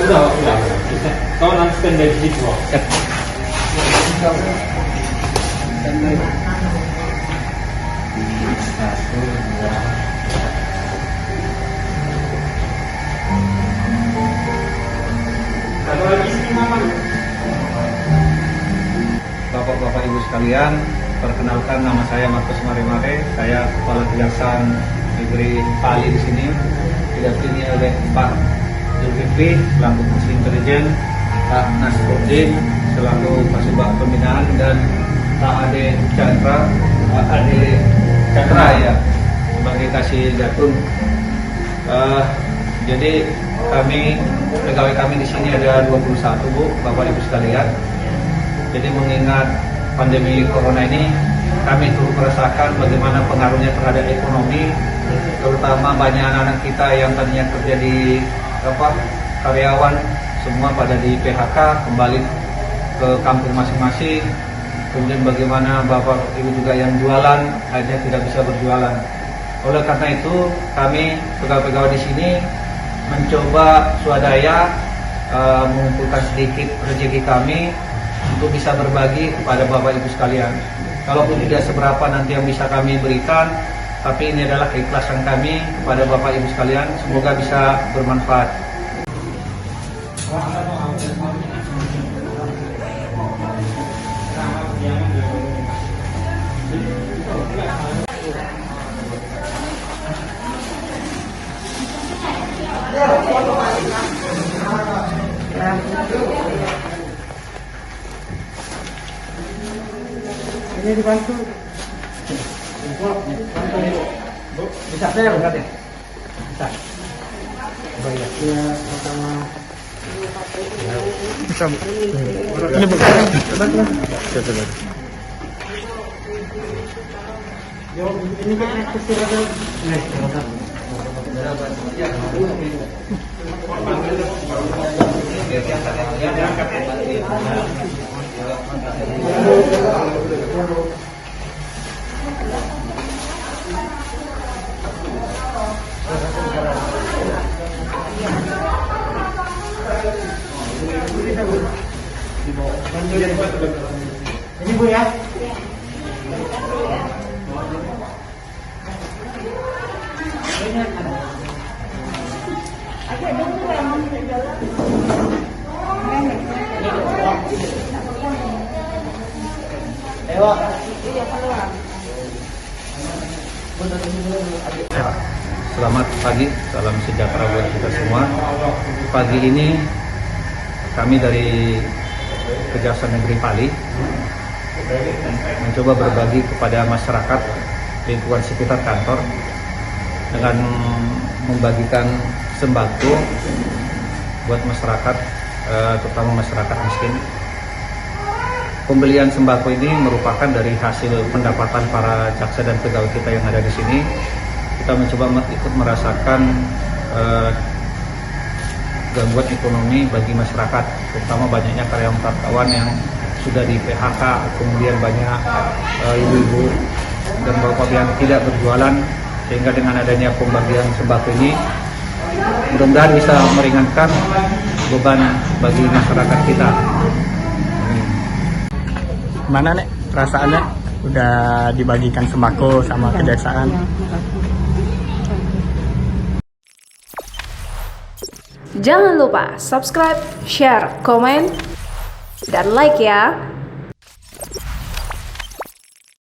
udah. Bisa. Kau nanti stand dari situ. Satu, dua. Satu lagi sini mama. Bapak-bapak Ibu sekalian, perkenalkan nama saya Markus Mare-Mare. Saya Kepala Kejaksaan Negeri Pali di sini. Didampingi oleh Pak Zulkifli selaku Polisi Intelijen, Pak Nasruddin selaku Kasubag Pembinaan, dan Pak Ade Chandra, ya sebagai Kasih Jatun. Jadi pegawai kami di sini ada 21 Bu, Bapak Ibu sekalian. Jadi mengingat pandemi corona ini, kami turut merasakan bagaimana pengaruhnya terhadap ekonomi, terutama banyak anak-anak kita yang tadinya kerja di karyawan, semua pada di PHK, kembali ke kampung masing-masing. Kemudian bagaimana Bapak Ibu juga yang jualan akhirnya tidak bisa berjualan. Oleh karena itu, kami pegawai-pegawai di sini mencoba swadaya mengumpulkan sedikit rezeki kami untuk bisa berbagi kepada Bapak Ibu sekalian. Kalaupun tidak seberapa nanti yang bisa kami berikan, tapi ini adalah keikhlasan kami kepada Bapak Ibu sekalian. Semoga bisa bermanfaat. Ini dibantu. Bisa saya bukan ya? Bisa. Bayar. Ya, pertama. Bisa. Ini bukan. Coba. Ini kan kesir ada. Nih, coba. Ini Bu ya. Selamat pagi, salam sejahtera buat kita semua. Pagi ini kami dari Kejaksaan Negeri Pali mencoba berbagi kepada masyarakat lingkungan sekitar kantor dengan membagikan sembako buat masyarakat, terutama masyarakat miskin. Pembelian sembako ini merupakan dari hasil pendapatan para jaksa dan pegawai kita yang ada di sini. Kita mencoba ikut merasakan gangguan ekonomi bagi masyarakat, terutama banyaknya karyawan yang sudah di PHK, kemudian banyak ibu-ibu dan bapak yang tidak berjualan, sehingga dengan adanya pembagian sembako ini mudah-mudahan bisa meringankan beban bagi masyarakat kita. Mana nek perasaannya udah dibagikan sembako sama kejaksaan? Jangan lupa subscribe, share, komen, dan like ya.